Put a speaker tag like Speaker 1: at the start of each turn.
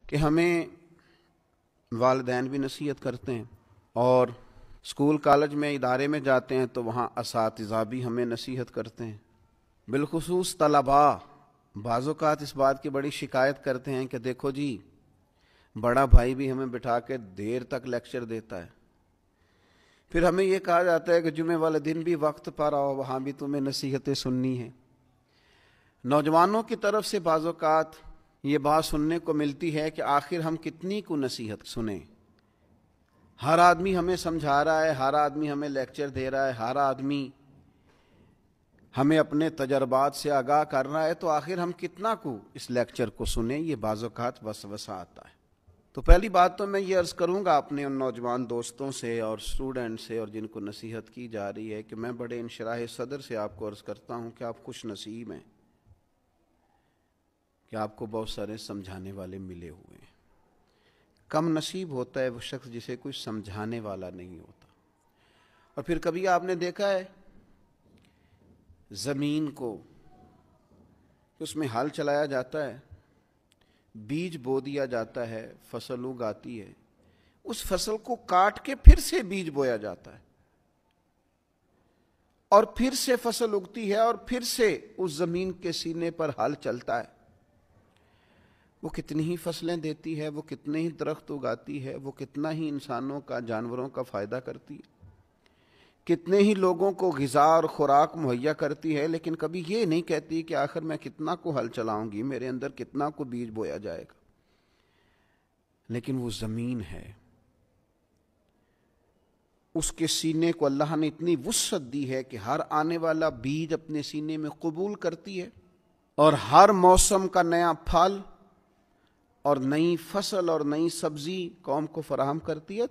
Speaker 1: कि हमें वालिदैन भी नसीहत करते हैं और स्कूल कॉलेज में इदारे में जाते हैं तो वहाँ असातिज़ा भी हमें नसीहत करते हैं। बिलखुसूस तलबा बाज़ औक़ात इस बात की बड़ी शिकायत करते हैं कि देखो जी, बड़ा भाई भी हमें बिठा के देर तक लेक्चर देता है, फिर हमें यह कहा जाता है कि जुमे वाले दिन भी वक्त पर आओ, वहाँ भी तुम्हें नसीहतें सुननी है। नौजवानों की तरफ से बाज़ औक़ात ये बात सुनने को मिलती है कि आखिर हम कितनी को नसीहत सुने। हर आदमी हमें समझा रहा है, हर आदमी हमें लेक्चर दे रहा है, हर आदमी हमें अपने तजर्बात से आगाह कर रहा है, तो आखिर हम कितना को इस लेक्चर को सुने, ये बाज़ औक़ात वसवसा आता है। तो पहली बात तो मैं ये अर्ज़ करूँगा अपने उन नौजवान दोस्तों से और स्टूडेंट से और जिनको नसीहत की जा रही है कि मैं बड़े इंशराह सदर से आपको अर्ज़ करता हूँ कि आप खुश नसीब हैं कि आपको बहुत सारे समझाने वाले मिले हुए हैं। कम नसीब होता है वो शख्स जिसे कोई समझाने वाला नहीं होता। और फिर कभी आपने देखा है ज़मीन को, उसमें हल चलाया जाता है, बीज बो दिया जाता है, फसल उगाती है, उस फसल को काट के फिर से बीज बोया जाता है और फिर से फसल उगती है और फिर से उस जमीन के सीने पर हल चलता है। वो कितनी ही फसलें देती है, वो कितने ही दरख्त उगाती है, वो कितना ही इंसानों का, जानवरों का फायदा करती है, कितने ही लोगों को ग़िज़ा और खुराक मुहैया करती है, लेकिन कभी ये नहीं कहती कि आखिर मैं कितना को हल चलाऊंगी, मेरे अंदर कितना को बीज बोया जाएगा। लेकिन वो ज़मीन है, उसके सीने को अल्लाह ने इतनी वुस्अत दी है कि हर आने वाला बीज अपने सीने में कबूल करती है और हर मौसम का नया फल और नई फसल और नई सब्जी कौम को फराहम करती है।